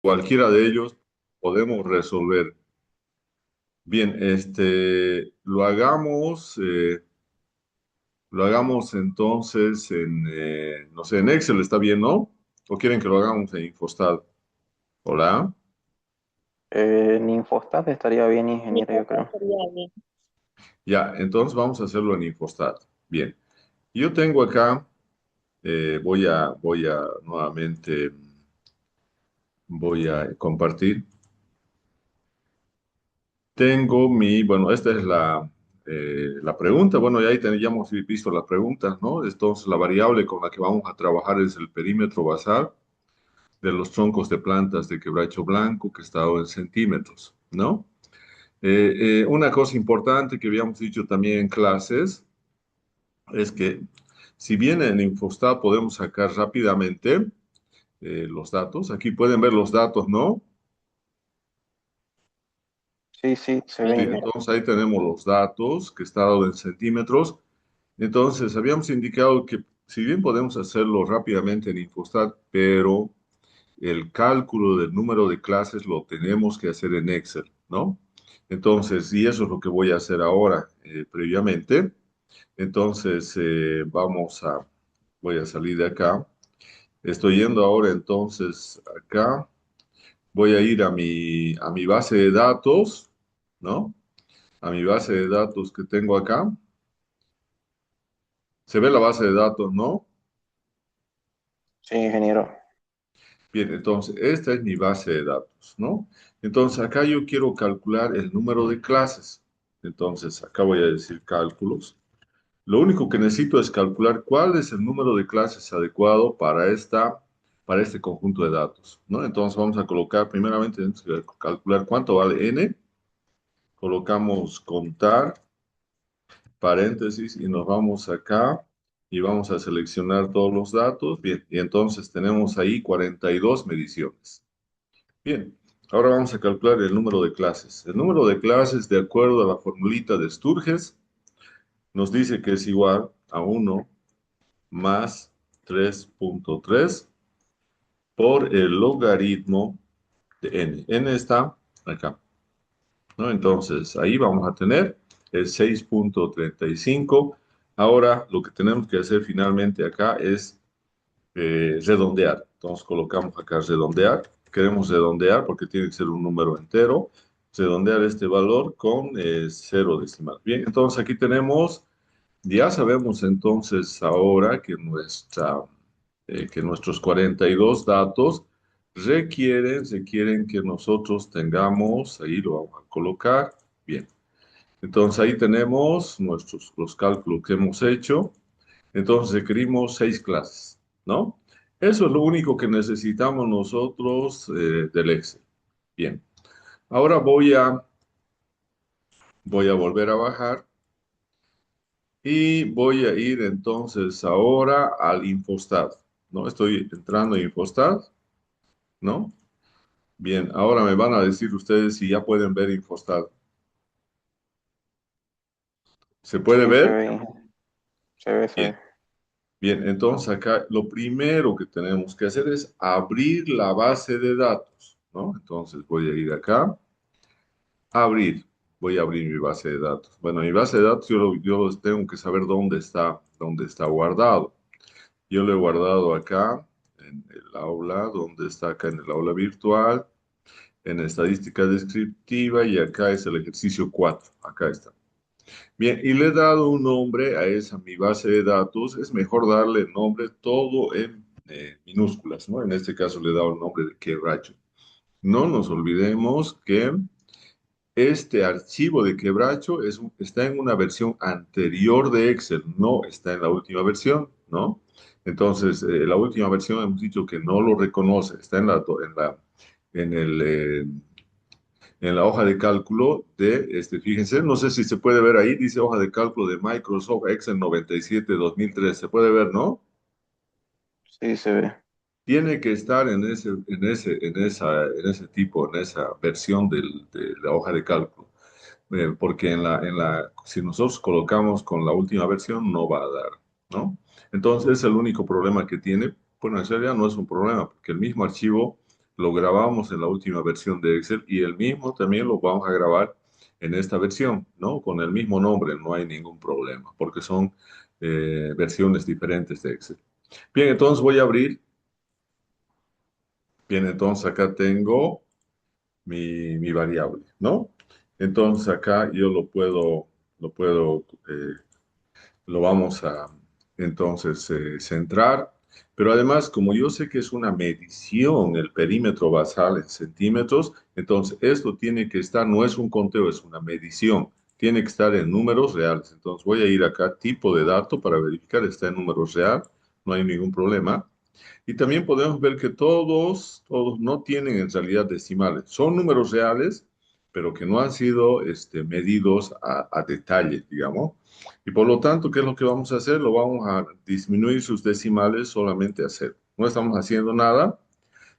cualquiera de ellos podemos resolver. Bien, lo hagamos entonces no sé, en Excel está bien, ¿no? ¿O quieren que lo hagamos en Infostat? Hola. Ninfostat estaría bien, Mi ingeniero, yo papá creo. estaría bien. Ya, entonces vamos a hacerlo en Infostat. Bien, yo tengo acá, voy a nuevamente, voy a compartir. Tengo bueno, esta es la pregunta. Bueno, ya ahí teníamos visto las preguntas, ¿no? Entonces, la variable con la que vamos a trabajar es el perímetro basal de los troncos de plantas de quebracho blanco, que está dado en centímetros, ¿no? Una cosa importante que habíamos dicho también en clases es que si bien en Infostat podemos sacar rápidamente los datos, aquí pueden ver los datos, ¿no? Sí, sí, se Sí, ve, ingeniero. entonces ahí tenemos los datos que está dado en centímetros. Entonces, habíamos indicado que si bien podemos hacerlo rápidamente en Infostat, pero el cálculo del número de clases lo tenemos que hacer en Excel, ¿no? Entonces, y eso es lo que voy a hacer ahora, previamente. Entonces, voy a salir de acá. Estoy yendo ahora entonces acá. Voy a ir a mi base de datos, ¿no? A mi base de datos que tengo acá. Se ve la base de datos, ¿no? Sí, ingeniero. Bien, entonces esta es mi base de datos, ¿no? Entonces acá yo quiero calcular el número de clases. Entonces acá voy a decir cálculos. Lo único que necesito es calcular cuál es el número de clases adecuado para este conjunto de datos, ¿no? Entonces vamos a colocar, primeramente, tenemos que calcular cuánto vale n. Colocamos contar, paréntesis, y nos vamos acá y vamos a seleccionar todos los datos. Bien, y entonces tenemos ahí 42 mediciones. Bien, ahora vamos a calcular el número de clases. El número de clases, de acuerdo a la formulita de Sturges, nos dice que es igual a 1 más 3.3 por el logaritmo de n. N está acá, ¿no? Entonces, ahí vamos a tener el 6.35. Ahora, lo que tenemos que hacer finalmente acá es redondear. Entonces colocamos acá redondear. Queremos redondear porque tiene que ser un número entero. Redondear este valor con cero decimal. Bien, entonces aquí tenemos, ya sabemos entonces ahora que que nuestros 42 datos requieren que nosotros tengamos, ahí lo vamos a colocar. Bien, entonces ahí tenemos los cálculos que hemos hecho. Entonces requerimos 6 clases, ¿no? Eso es lo único que necesitamos nosotros del Excel. Bien, ahora voy a volver a bajar y voy a ir entonces ahora al Infostat, ¿no? Estoy entrando en Infostat, ¿no? Bien, ahora me van a decir ustedes si ya pueden ver Infostat. ¿Se puede Sí, se ver? ve, se ve, se Bien. ve. Bien, entonces acá lo primero que tenemos que hacer es abrir la base de datos, ¿no? Entonces voy a ir acá. Abrir. Voy a abrir mi base de datos. Bueno, mi base de datos yo tengo que saber dónde está guardado. Yo lo he guardado acá en el aula, donde está acá en el aula virtual, en estadística descriptiva y acá es el ejercicio 4. Acá está. Bien, y le he dado un nombre a esa mi base de datos. Es mejor darle el nombre todo en minúsculas, ¿no? En este caso le he dado el nombre de quebracho. No nos olvidemos que este archivo de quebracho está en una versión anterior de Excel, no está en la última versión, ¿no? Entonces, la última versión hemos dicho que no lo reconoce, está en en la hoja de cálculo fíjense, no sé si se puede ver ahí, dice hoja de cálculo de Microsoft Excel 97-2003, se puede ver, ¿no? Sí, se ve. Tiene que estar en ese tipo, en esa versión de la hoja de cálculo. Porque si nosotros colocamos con la última versión, no va a dar, ¿no? Entonces, el único problema que tiene, bueno, en realidad no es un problema, porque el mismo archivo lo grabamos en la última versión de Excel y el mismo también lo vamos a grabar en esta versión, ¿no? Con el mismo nombre, no hay ningún problema, porque son versiones diferentes de Excel. Bien, entonces voy a abrir. Bien, entonces acá tengo mi variable, ¿no? Entonces acá yo eh, lo vamos a entonces centrar, pero además como yo sé que es una medición, el perímetro basal en centímetros, entonces esto tiene que estar, no es un conteo, es una medición, tiene que estar en números reales. Entonces voy a ir acá, tipo de dato, para verificar, está en números real, no hay ningún problema. Y también podemos ver que todos no tienen en realidad decimales. Son números reales, pero que no han sido medidos a detalle, digamos. Y por lo tanto, ¿qué es lo que vamos a hacer? Lo vamos a disminuir sus decimales solamente a cero. No estamos haciendo nada,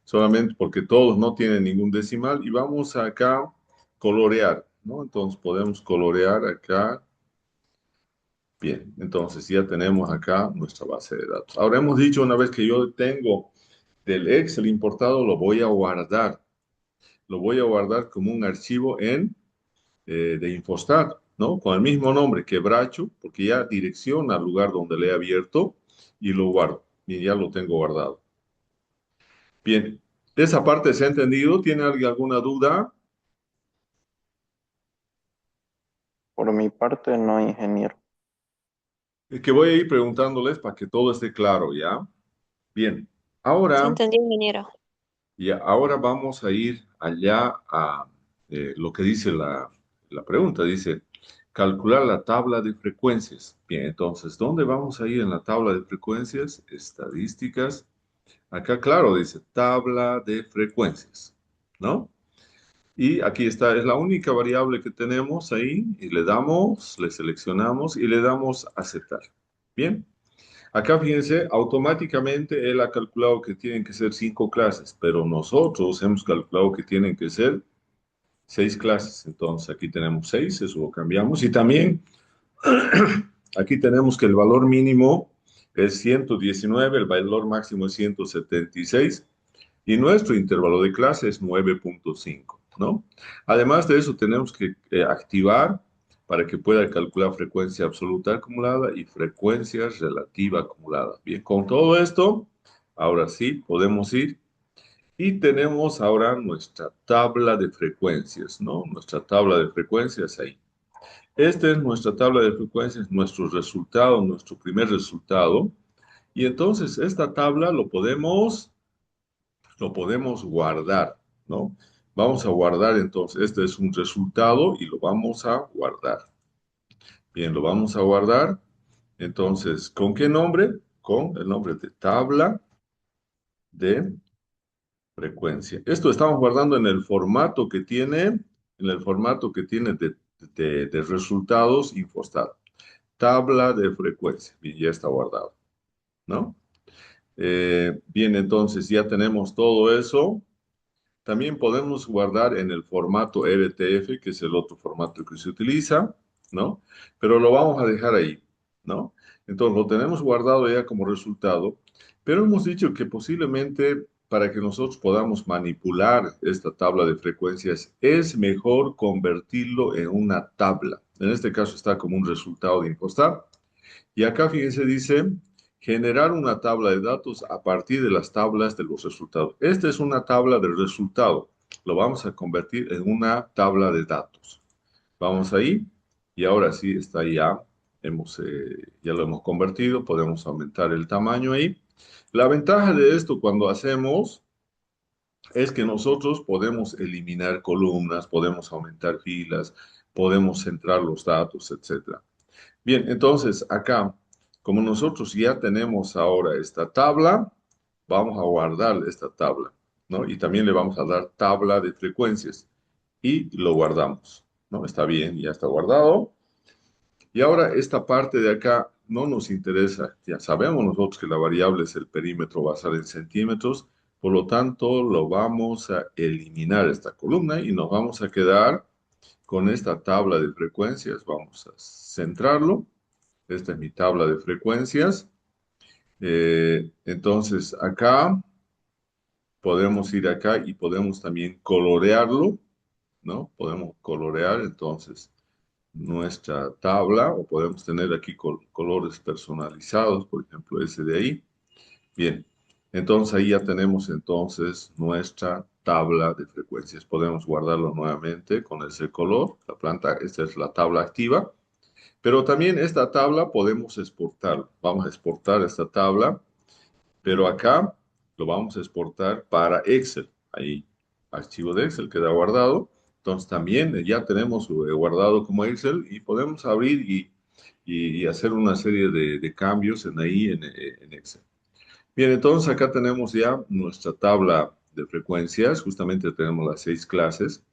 solamente porque todos no tienen ningún decimal. Y vamos acá colorear, ¿no? Entonces podemos colorear acá. Bien, entonces ya tenemos acá nuestra base de datos. Ahora hemos dicho una vez que yo tengo del Excel importado, lo voy a guardar. Lo voy a guardar como un archivo de Infostat, ¿no? Con el mismo nombre, quebracho, porque ya direcciona al lugar donde le he abierto y lo guardo. Y ya lo tengo guardado. Bien, de esa parte se ha entendido. ¿Tiene alguien alguna duda? Por mi parte, no, ingeniero. Es que voy a ir preguntándoles para que todo esté claro, ¿ya? Bien, Se ahora, entendió, ingeniero. ahora vamos a ir allá a lo que dice la pregunta. Dice, calcular la tabla de frecuencias. Bien, entonces, ¿dónde vamos a ir en la tabla de frecuencias? Estadísticas. Acá, claro, dice tabla de frecuencias, ¿no? Y aquí está, es la única variable que tenemos ahí. Y le damos, le seleccionamos y le damos aceptar. Bien. Acá fíjense, automáticamente él ha calculado que tienen que ser 5 clases, pero nosotros hemos calculado que tienen que ser 6 clases. Entonces aquí tenemos 6, eso lo cambiamos. Y también aquí tenemos que el valor mínimo es 119, el valor máximo es 176 y nuestro intervalo de clase es 9,5, ¿no? Además de eso, tenemos que activar para que pueda calcular frecuencia absoluta acumulada y frecuencia relativa acumulada. Bien, con todo esto, ahora sí, podemos ir y tenemos ahora nuestra tabla de frecuencias, ¿no? Nuestra tabla de frecuencias ahí. Esta es nuestra tabla de frecuencias, nuestro resultado, nuestro primer resultado. Y entonces esta tabla lo podemos guardar, ¿no? Vamos a guardar entonces, este es un resultado y lo vamos a guardar. Bien, lo vamos a guardar. Entonces, ¿con qué nombre? Con el nombre de tabla de frecuencia. Esto estamos guardando en el formato que tiene de resultados Infostat. Tabla de frecuencia. Bien, ya está guardado, ¿no? Bien, entonces ya tenemos todo eso. También podemos guardar en el formato RTF, que es el otro formato que se utiliza, ¿no? Pero lo vamos a dejar ahí, ¿no? Entonces lo tenemos guardado ya como resultado, pero hemos dicho que posiblemente para que nosotros podamos manipular esta tabla de frecuencias es mejor convertirlo en una tabla. En este caso está como un resultado de impostar. Y acá, fíjense, dice generar una tabla de datos a partir de las tablas de los resultados. Esta es una tabla de resultado. Lo vamos a convertir en una tabla de datos. Vamos ahí y ahora sí está ya. Ya lo hemos convertido. Podemos aumentar el tamaño ahí. La ventaja de esto cuando hacemos es que nosotros podemos eliminar columnas, podemos aumentar filas, podemos centrar los datos, etcétera. Bien, entonces acá, como nosotros ya tenemos ahora esta tabla, vamos a guardar esta tabla, ¿no? Y también le vamos a dar tabla de frecuencias y lo guardamos, ¿no? Está bien, ya está guardado. Y ahora esta parte de acá no nos interesa. Ya sabemos nosotros que la variable es el perímetro basal en centímetros, por lo tanto lo vamos a eliminar esta columna y nos vamos a quedar con esta tabla de frecuencias. Vamos a centrarlo. Esta es mi tabla de frecuencias. Entonces, acá podemos ir acá y podemos también colorearlo, ¿no? Podemos colorear entonces nuestra tabla o podemos tener aquí colores personalizados, por ejemplo, ese de ahí. Bien, entonces ahí ya tenemos entonces nuestra tabla de frecuencias. Podemos guardarlo nuevamente con ese color, la planta, esta es la tabla activa, pero también esta tabla podemos exportarla. Vamos a exportar esta tabla, pero acá lo vamos a exportar para Excel. Ahí, archivo de Excel queda guardado. Entonces también ya tenemos guardado como Excel y podemos abrir y hacer una serie de cambios en ahí en Excel. Bien, entonces acá tenemos ya nuestra tabla de frecuencias, justamente tenemos las 6 clases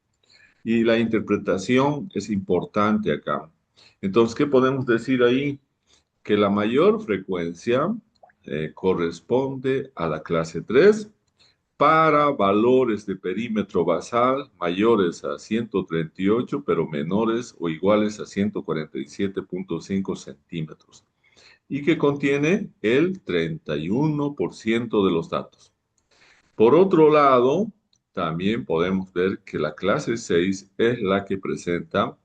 y la interpretación es importante acá. Entonces, ¿qué podemos decir ahí? Que la mayor frecuencia corresponde a la clase 3 para valores de perímetro basal mayores a 138, pero menores o iguales a 147,5 centímetros y que contiene el 31% de los datos. Por otro lado, también podemos ver que la clase 6 es la que presenta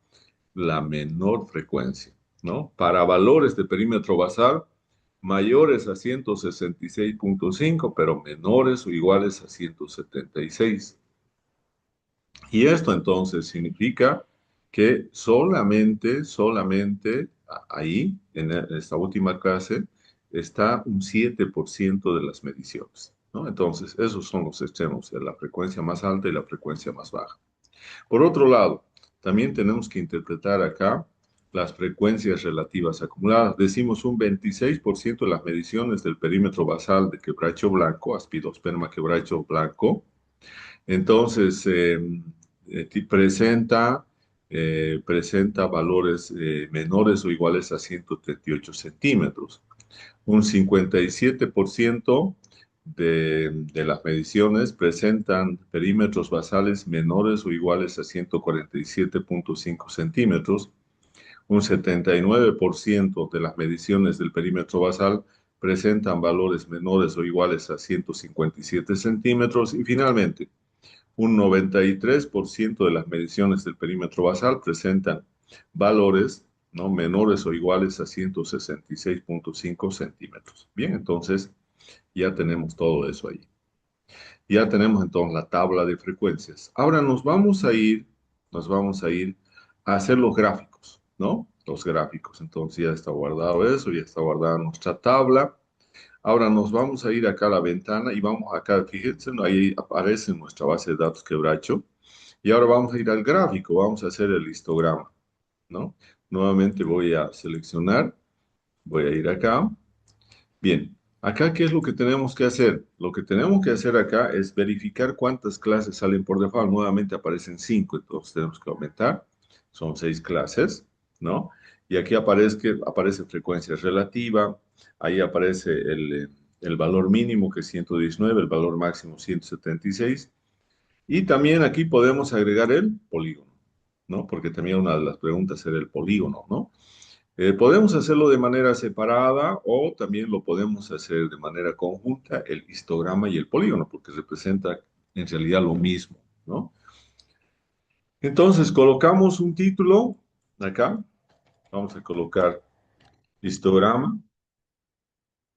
la menor frecuencia, ¿no? Para valores de perímetro basal mayores a 166,5, pero menores o iguales a 176. Y esto entonces significa que solamente ahí, en esta última clase, está un 7% de las mediciones, ¿no? Entonces, esos son los extremos, la frecuencia más alta y la frecuencia más baja. Por otro lado, también tenemos que interpretar acá las frecuencias relativas acumuladas. Decimos un 26% de las mediciones del perímetro basal de quebracho blanco, aspidosperma quebracho blanco, entonces, presenta, presenta valores menores o iguales a 138 centímetros. Un 57% de las mediciones presentan perímetros basales menores o iguales a 147,5 centímetros. Un 79% de las mediciones del perímetro basal presentan valores menores o iguales a 157 centímetros. Y finalmente, un 93% de las mediciones del perímetro basal presentan valores, ¿no?, menores o iguales a 166,5 centímetros. Bien, entonces ya tenemos todo eso ahí. Ya tenemos entonces la tabla de frecuencias. Ahora nos vamos a ir a hacer los gráficos, ¿no? Los gráficos. Entonces ya está guardado eso, ya está guardada nuestra tabla. Ahora nos vamos a ir acá a la ventana y vamos acá, fíjense, ¿no? Ahí aparece nuestra base de datos quebracho. Y ahora vamos a ir al gráfico, vamos a hacer el histograma, ¿no? Nuevamente voy a seleccionar, voy a ir acá. Bien, acá, ¿qué es lo que tenemos que hacer? Lo que tenemos que hacer acá es verificar cuántas clases salen por default. Nuevamente aparecen 5, entonces tenemos que aumentar. Son 6 clases, ¿no? Y aquí aparece frecuencia relativa, ahí aparece el valor mínimo que es 119, el valor máximo 176. Y también aquí podemos agregar el polígono, ¿no? Porque también una de las preguntas era el polígono, ¿no? Podemos hacerlo de manera separada o también lo podemos hacer de manera conjunta, el histograma y el polígono, porque representa en realidad lo mismo, ¿no? Entonces, colocamos un título acá. Vamos a colocar histograma,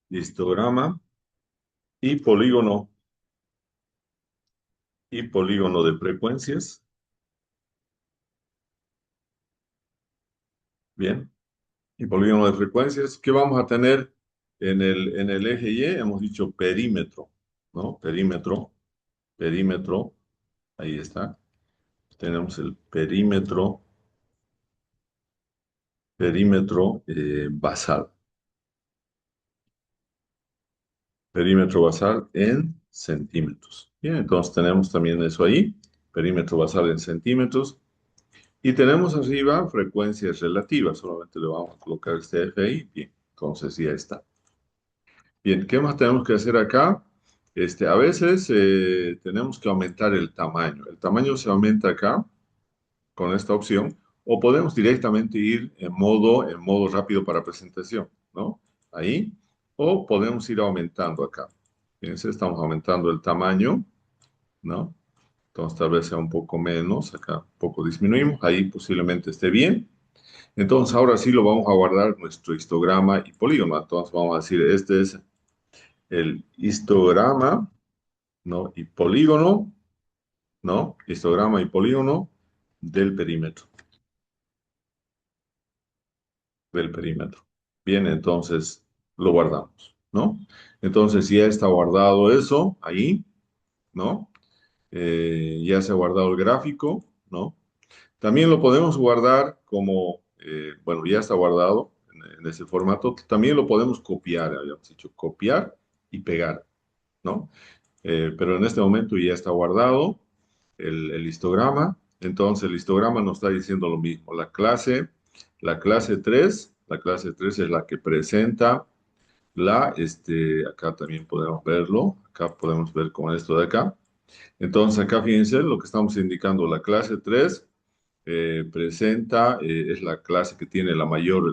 histograma y polígono de frecuencias. Bien, y polígono de frecuencias. ¿Qué vamos a tener en el eje Y? Hemos dicho perímetro, ¿no? Perímetro, perímetro, ahí está. Tenemos el perímetro basal. Perímetro basal en centímetros. Bien, entonces tenemos también eso ahí, perímetro basal en centímetros. Y tenemos arriba frecuencias relativas, solamente le vamos a colocar este F ahí. Bien, entonces ya está. Bien, ¿qué más tenemos que hacer acá? A veces tenemos que aumentar el tamaño. El tamaño se aumenta acá con esta opción, o podemos directamente ir en modo rápido para presentación, ¿no? Ahí, o podemos ir aumentando acá. Fíjense, estamos aumentando el tamaño, ¿no? Entonces tal vez sea un poco menos, acá un poco disminuimos, ahí posiblemente esté bien. Entonces ahora sí lo vamos a guardar nuestro histograma y polígono. Entonces vamos a decir, este es el histograma, ¿no? Y polígono, ¿no? Histograma y polígono del perímetro, del perímetro. Bien, entonces lo guardamos, ¿no? Entonces ya está guardado eso ahí, ¿no? Ya se ha guardado el gráfico, ¿no? También lo podemos guardar como, bueno, ya está guardado en ese formato. También lo podemos copiar, habíamos dicho, copiar y pegar, ¿no? Pero en este momento ya está guardado el histograma. Entonces el histograma nos está diciendo lo mismo. La clase 3 es la que presenta acá también podemos verlo, acá podemos ver con esto de acá. Entonces acá fíjense lo que estamos indicando, la clase 3 presenta, es la clase que tiene la mayor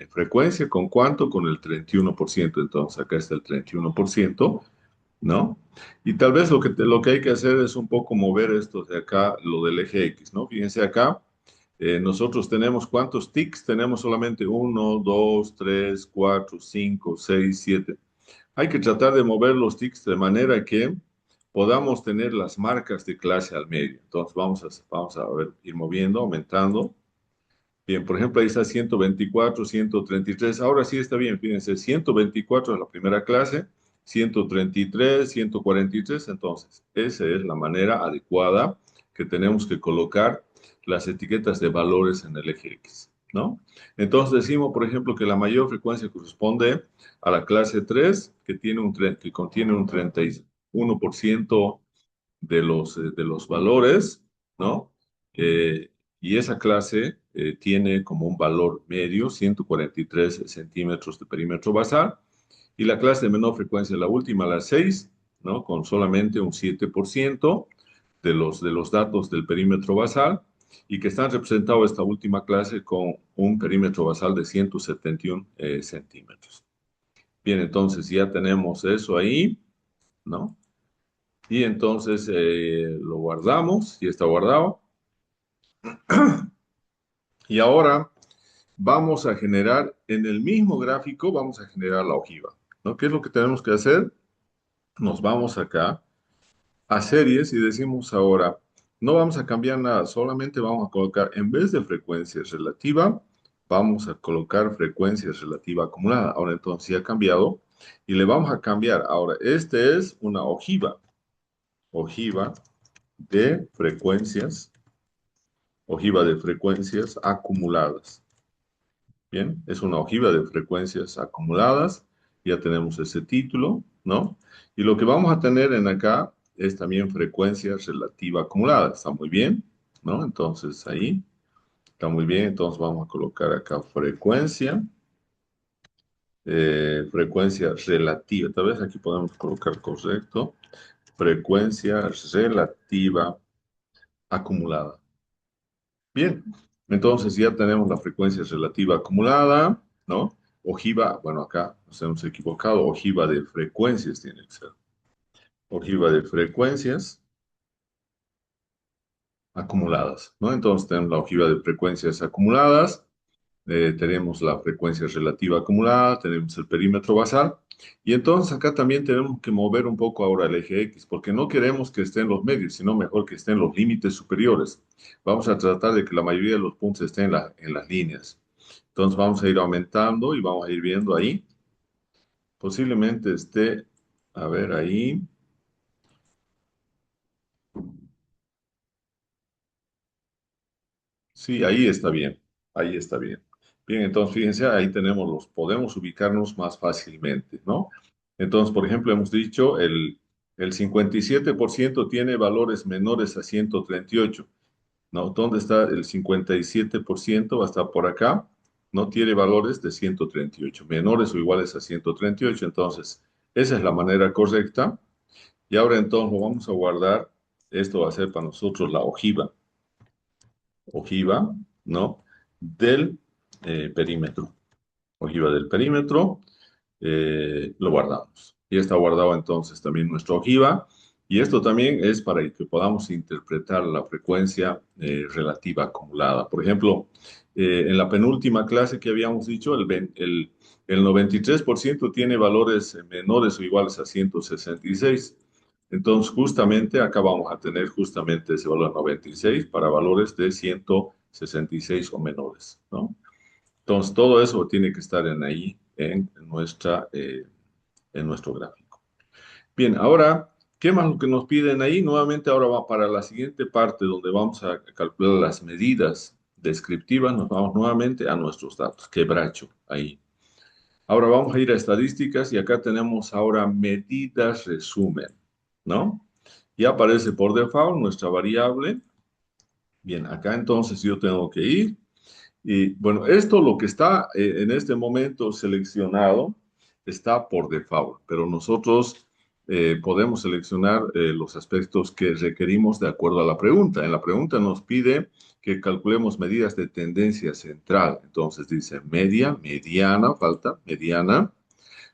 frecuencia. ¿Con cuánto? Con el 31%. Entonces acá está el 31%, ¿no? Y tal vez lo que hay que hacer es un poco mover esto de acá, lo del eje X, ¿no? Fíjense acá, nosotros tenemos ¿cuántos tics? Tenemos solamente uno, 2, 3, 4, 5, 6, 7. Hay que tratar de mover los tics de manera que podamos tener las marcas de clase al medio. Entonces vamos a ver, ir moviendo, aumentando. Bien, por ejemplo, ahí está 124, 133. Ahora sí está bien, fíjense, 124 es la primera clase, 133, 143. Entonces, esa es la manera adecuada que tenemos que colocar las etiquetas de valores en el eje X, ¿no? Entonces decimos, por ejemplo, que la mayor frecuencia corresponde a la clase 3, que contiene un 31% de los valores, ¿no? Y esa clase tiene como un valor medio 143 centímetros de perímetro basal. Y la clase de menor frecuencia, la última, la 6, ¿no? Con solamente un 7% de los datos del perímetro basal, y que están representados esta última clase con un perímetro basal de 171 centímetros. Bien, entonces ya tenemos eso ahí, ¿no? Y entonces lo guardamos, y está guardado. Y ahora vamos a generar, en el mismo gráfico, vamos a generar la ojiva, ¿no? ¿Qué es lo que tenemos que hacer? Nos vamos acá a series y decimos ahora, no vamos a cambiar nada, solamente vamos a colocar, en vez de frecuencia relativa, vamos a colocar frecuencia relativa acumulada. Ahora entonces ya ha cambiado y le vamos a cambiar. Ahora, este es una ojiva de frecuencias, ojiva de frecuencias acumuladas. Bien, es una ojiva de frecuencias acumuladas. Ya tenemos ese título, ¿no? Y lo que vamos a tener en acá es también frecuencia relativa acumulada. Está muy bien, ¿no? Entonces ahí está muy bien. Entonces vamos a colocar acá frecuencia relativa. Tal vez aquí podemos colocar correcto. Frecuencia relativa acumulada. Bien, entonces ya tenemos la frecuencia relativa acumulada, ¿no? Ojiva, bueno, acá nos hemos equivocado, ojiva de frecuencias tiene que ser. Ojiva de frecuencias acumuladas, ¿no? Entonces tenemos la ojiva de frecuencias acumuladas, tenemos la frecuencia relativa acumulada, tenemos el perímetro basal, y entonces acá también tenemos que mover un poco ahora el eje X, porque no queremos que esté en los medios, sino mejor que esté en los límites superiores. Vamos a tratar de que la mayoría de los puntos estén en las líneas. Entonces vamos a ir aumentando y vamos a ir viendo ahí. Posiblemente esté, a ver, ahí. Sí, ahí está bien. Ahí está bien. Bien, entonces fíjense, ahí podemos ubicarnos más fácilmente, ¿no? Entonces, por ejemplo, hemos dicho el 57% tiene valores menores a 138, ¿no? ¿Dónde está el 57%? Va a estar por acá. No tiene valores de 138, menores o iguales a 138. Entonces, esa es la manera correcta. Y ahora entonces lo vamos a guardar. Esto va a ser para nosotros la ojiva, ¿no? Del perímetro. Ojiva del perímetro, lo guardamos. Y está guardado entonces también nuestra ojiva. Y esto también es para que podamos interpretar la frecuencia relativa acumulada. Por ejemplo, en la penúltima clase que habíamos dicho, el 93% tiene valores menores o iguales a 166. Entonces, justamente acá vamos a tener justamente ese valor 96 para valores de 166 o menores, ¿no? Entonces, todo eso tiene que estar en ahí, en nuestro gráfico. Bien, ahora, ¿qué más lo que nos piden ahí? Nuevamente, ahora va para la siguiente parte donde vamos a calcular las medidas descriptivas. Nos vamos nuevamente a nuestros datos, quebracho, ahí. Ahora vamos a ir a estadísticas y acá tenemos ahora medidas resumen, ¿no? Y aparece por default nuestra variable. Bien, acá entonces yo tengo que ir. Y bueno, esto lo que está en este momento seleccionado está por default, pero nosotros podemos seleccionar los aspectos que requerimos de acuerdo a la pregunta. En la pregunta nos pide que calculemos medidas de tendencia central. Entonces dice media, mediana, falta mediana.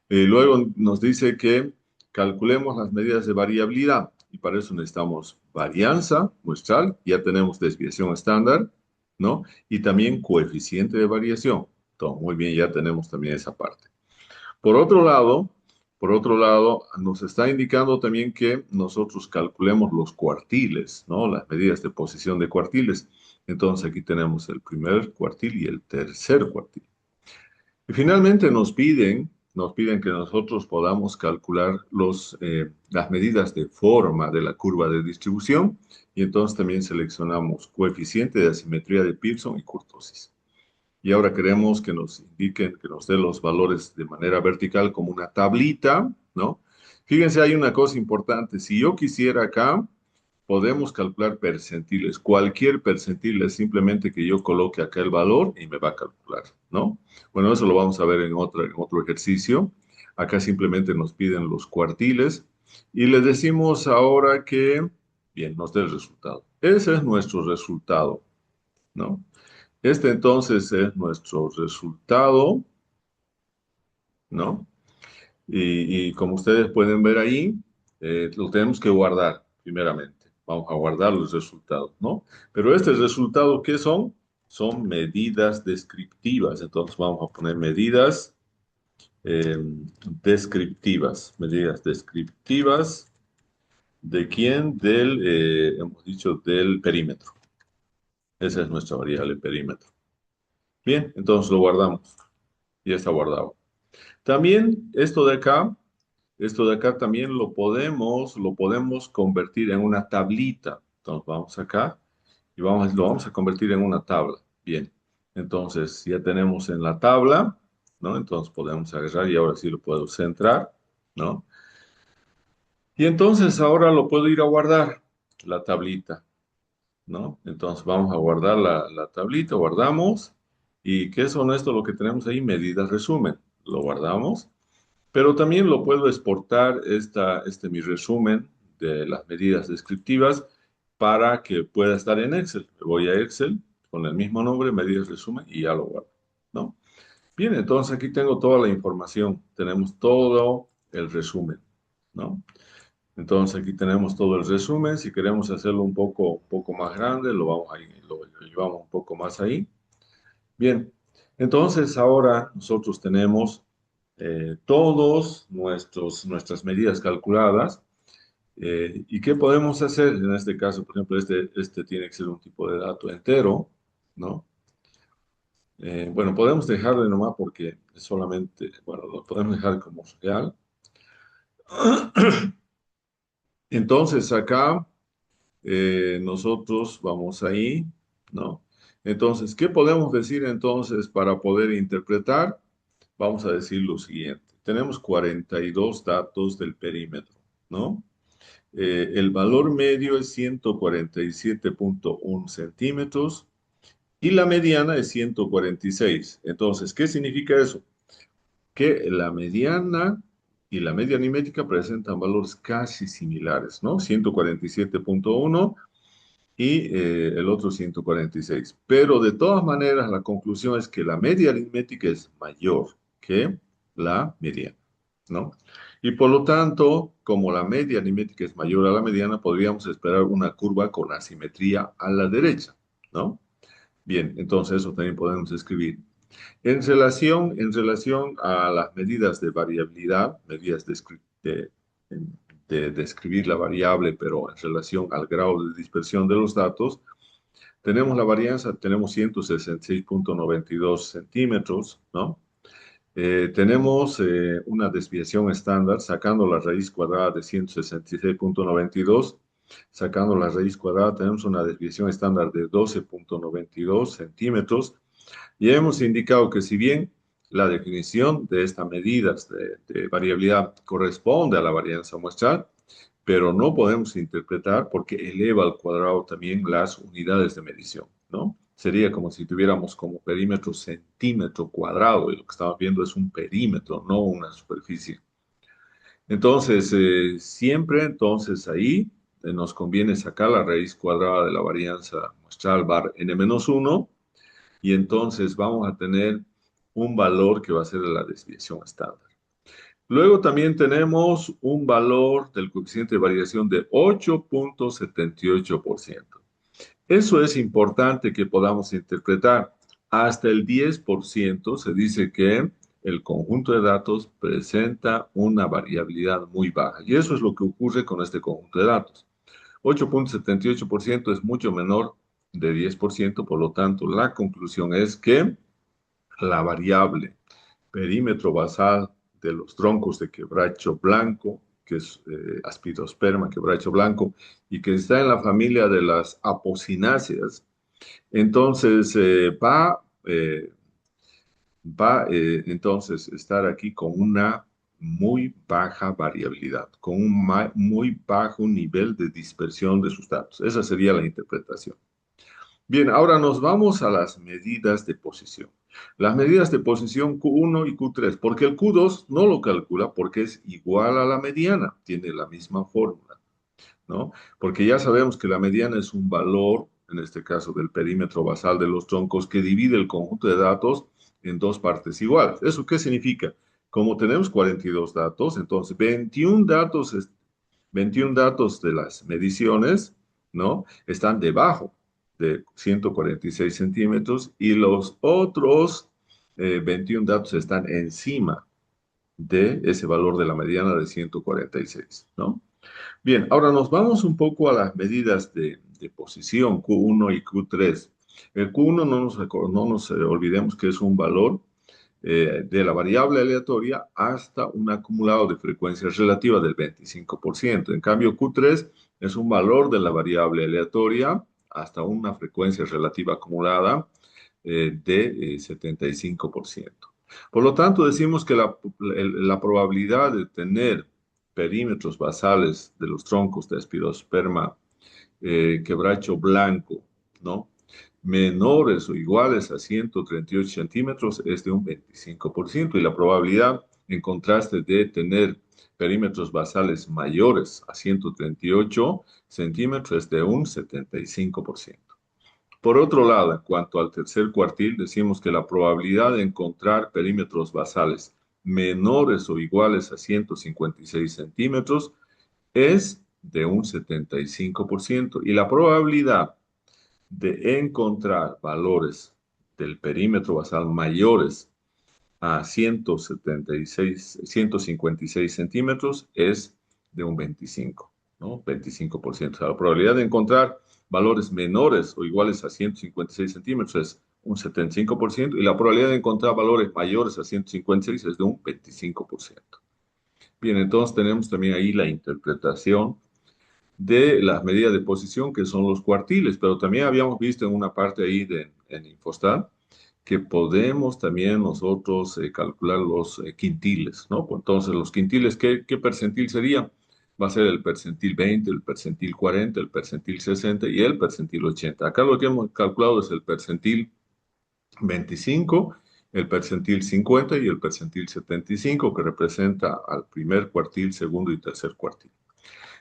Luego nos dice que calculemos las medidas de variabilidad y para eso necesitamos varianza muestral, ya tenemos desviación estándar, ¿no? Y también coeficiente de variación. Entonces, muy bien, ya tenemos también esa parte. Por otro lado, nos está indicando también que nosotros calculemos los cuartiles, ¿no? Las medidas de posición de cuartiles. Entonces, aquí tenemos el primer cuartil y el tercer cuartil. Y finalmente nos piden que nosotros podamos calcular las medidas de forma de la curva de distribución y entonces también seleccionamos coeficiente de asimetría de Pearson y kurtosis. Y ahora queremos que nos indiquen, que nos den los valores de manera vertical como una tablita, ¿no? Fíjense, hay una cosa importante. Si yo quisiera acá, podemos calcular percentiles. Cualquier percentil es simplemente que yo coloque acá el valor y me va a calcular, ¿no? Bueno, eso lo vamos a ver en otro ejercicio. Acá simplemente nos piden los cuartiles y les decimos ahora que, bien, nos dé el resultado. Ese es nuestro resultado, ¿no? Este entonces es nuestro resultado, ¿no? Y como ustedes pueden ver ahí, lo tenemos que guardar primeramente. Vamos a guardar los resultados, ¿no? Pero este resultado, ¿qué son? Son medidas descriptivas. Entonces vamos a poner eh, medidas descriptivas. ¿De quién? Hemos dicho, del perímetro. Esa es nuestra variable perímetro. Bien, entonces lo guardamos. Ya está guardado. También esto de acá también lo podemos convertir en una tablita. Entonces vamos acá y lo vamos a convertir en una tabla. Bien, entonces ya tenemos en la tabla, ¿no? Entonces podemos agarrar y ahora sí lo puedo centrar, ¿no? Y entonces ahora lo puedo ir a guardar, la tablita, ¿no? Entonces vamos a guardar la tablita, guardamos. ¿Y qué son esto lo que tenemos ahí? Medidas resumen. Lo guardamos. Pero también lo puedo exportar, mi resumen de las medidas descriptivas para que pueda estar en Excel. Me voy a Excel con el mismo nombre, medidas resumen, y ya lo guardo, ¿no? Bien, entonces aquí tengo toda la información. Tenemos todo el resumen, ¿no? Entonces aquí tenemos todo el resumen. Si queremos hacerlo un poco más grande, lo llevamos un poco más ahí. Bien, entonces ahora nosotros tenemos todos nuestras medidas calculadas. ¿Y qué podemos hacer en este caso? Por ejemplo, este tiene que ser un tipo de dato entero, ¿no? Bueno, podemos dejarle nomás porque es solamente, bueno, lo podemos dejar como real. Entonces acá nosotros vamos ahí, ¿no? Entonces, ¿qué podemos decir entonces para poder interpretar? Vamos a decir lo siguiente. Tenemos 42 datos del perímetro, ¿no? El valor medio es 147,1 centímetros y la mediana es 146. Entonces, ¿qué significa eso? Que la mediana y la media aritmética presentan valores casi similares, ¿no? 147,1 y el otro 146. Pero de todas maneras, la conclusión es que la media aritmética es mayor que la mediana, ¿no? Y por lo tanto, como la media aritmética es mayor a la mediana, podríamos esperar una curva con asimetría a la derecha, ¿no? Bien, entonces eso también podemos escribir. En relación a las medidas de variabilidad, medidas de describir la variable, pero en relación al grado de dispersión de los datos, tenemos la varianza, tenemos 166,92 centímetros, ¿no? Tenemos una desviación estándar, sacando la raíz cuadrada de 166,92, sacando la raíz cuadrada, tenemos una desviación estándar de 12,92 centímetros, y hemos indicado que si bien la definición de estas medidas de variabilidad corresponde a la varianza muestral, pero no podemos interpretar porque eleva al cuadrado también las unidades de medición, ¿no? Sería como si tuviéramos como perímetro centímetro cuadrado y lo que estamos viendo es un perímetro, no una superficie. Entonces, siempre entonces ahí nos conviene sacar la raíz cuadrada de la varianza muestral bar n-1 y entonces vamos a tener un valor que va a ser la desviación estándar. Luego también tenemos un valor del coeficiente de variación de 8,78%. Eso es importante que podamos interpretar. Hasta el 10% se dice que el conjunto de datos presenta una variabilidad muy baja. Y eso es lo que ocurre con este conjunto de datos. 8,78% es mucho menor de 10%, por lo tanto, la conclusión es que la variable perímetro basal de los troncos de quebracho blanco, que es aspidosperma, quebracho blanco, y que está en la familia de las apocináceas, entonces entonces estar aquí con una muy baja variabilidad, con un muy bajo nivel de dispersión de sus datos. Esa sería la interpretación. Bien, ahora nos vamos a las medidas de posición. Las medidas de posición Q1 y Q3, porque el Q2 no lo calcula porque es igual a la mediana, tiene la misma fórmula, ¿no? Porque ya sabemos que la mediana es un valor, en este caso del perímetro basal de los troncos, que divide el conjunto de datos en dos partes iguales. ¿Eso qué significa? Como tenemos 42 datos, entonces 21 datos de las mediciones, ¿no? Están debajo de 146 centímetros y los otros 21 datos están encima de ese valor de la mediana de 146, ¿no? Bien, ahora nos vamos un poco a las medidas de posición Q1 y Q3. El Q1 no nos olvidemos que es un valor de la variable aleatoria hasta un acumulado de frecuencia relativa del 25%. En cambio, Q3 es un valor de la variable aleatoria hasta una frecuencia relativa acumulada de 75%. Por lo tanto, decimos que la probabilidad de tener perímetros basales de los troncos de Aspidosperma quebracho blanco, ¿no? Menores o iguales a 138 centímetros es de un 25% y la probabilidad, en contraste, de tener perímetros basales mayores a 138 centímetros es de un 75%. Por otro lado, en cuanto al tercer cuartil, decimos que la probabilidad de encontrar perímetros basales menores o iguales a 156 centímetros es de un 75% y la probabilidad de encontrar valores del perímetro basal mayores a 156 centímetros es de un 25, ¿no? 25%. O sea, la probabilidad de encontrar valores menores o iguales a 156 centímetros es un 75% y la probabilidad de encontrar valores mayores a 156 es de un 25%. Bien, entonces tenemos también ahí la interpretación de las medidas de posición que son los cuartiles, pero también habíamos visto en una parte ahí en Infostat que podemos también nosotros calcular los quintiles, ¿no? Pues entonces, los quintiles, ¿qué percentil sería? Va a ser el percentil 20, el percentil 40, el percentil 60 y el percentil 80. Acá lo que hemos calculado es el percentil 25, el percentil 50 y el percentil 75, que representa al primer cuartil, segundo y tercer cuartil.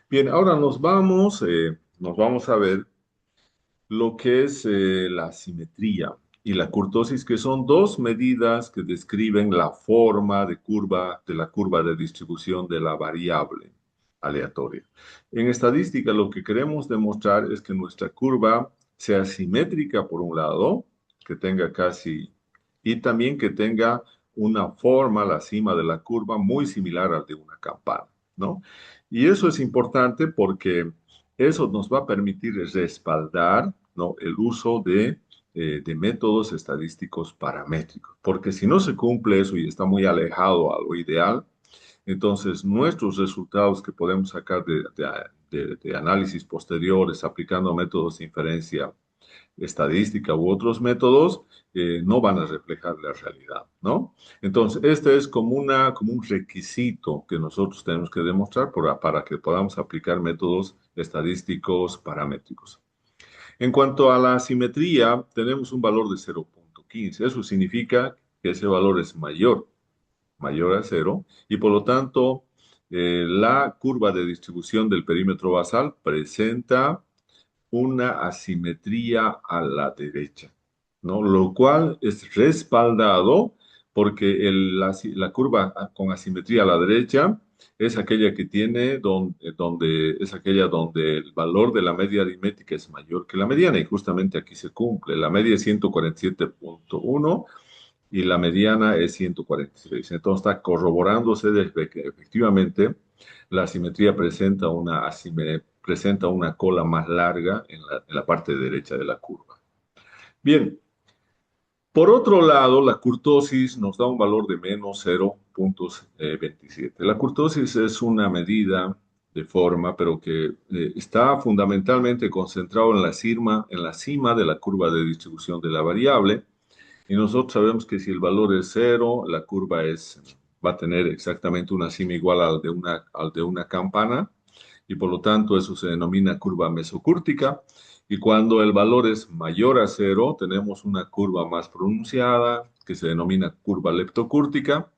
Bien, ahora nos vamos a ver lo que es la simetría. y la kurtosis, que son dos medidas que describen la forma de la curva de distribución de la variable aleatoria. En estadística, lo que queremos demostrar es que nuestra curva sea simétrica por un lado, que tenga casi, y también que tenga una forma, la cima de la curva, muy similar al de una campana, ¿no? Y eso es importante porque eso nos va a permitir respaldar, ¿no?, el uso de métodos estadísticos paramétricos, porque si no se cumple eso y está muy alejado a lo ideal, entonces nuestros resultados que podemos sacar de análisis posteriores aplicando métodos de inferencia estadística u otros métodos, no van a reflejar la realidad, ¿no? Entonces, este es como un requisito que nosotros tenemos que demostrar para que podamos aplicar métodos estadísticos paramétricos. En cuanto a la simetría, tenemos un valor de 0,15. Eso significa que ese valor es mayor a cero, y por lo tanto, la curva de distribución del perímetro basal presenta una asimetría a la derecha, ¿no? Lo cual es respaldado porque la curva con asimetría a la derecha es aquella que tiene es aquella donde el valor de la media aritmética es mayor que la mediana, y justamente aquí se cumple. La media es 147,1 y la mediana es 146. Entonces está corroborándose de que efectivamente la asimetría presenta una cola más larga en la parte derecha de la curva. Bien, por otro lado, la kurtosis nos da un valor de menos 0,27. La kurtosis es una medida de forma, pero que está fundamentalmente concentrado en la cima de la curva de distribución de la variable. Y nosotros sabemos que si el valor es cero, la curva va a tener exactamente una cima igual al de una campana, y por lo tanto eso se denomina curva mesocúrtica. Y cuando el valor es mayor a cero, tenemos una curva más pronunciada que se denomina curva leptocúrtica.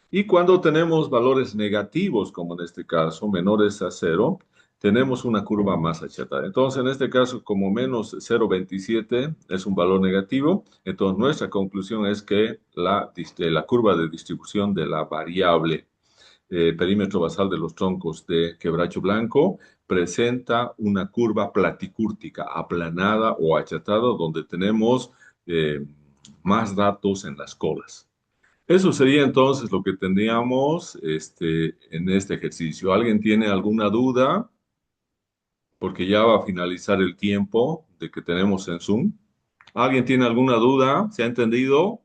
Y cuando tenemos valores negativos, como en este caso, menores a cero, tenemos una curva más achatada. Entonces, en este caso, como menos 0,27 es un valor negativo, entonces nuestra conclusión es que la curva de distribución de la variable perímetro basal de los troncos de quebracho blanco presenta una curva platicúrtica, aplanada o achatada, donde tenemos más datos en las colas. Eso sería entonces lo que tendríamos en este ejercicio. ¿Alguien tiene alguna duda? Porque ya va a finalizar el tiempo de que tenemos en Zoom. ¿Alguien tiene alguna duda? ¿Se ha entendido?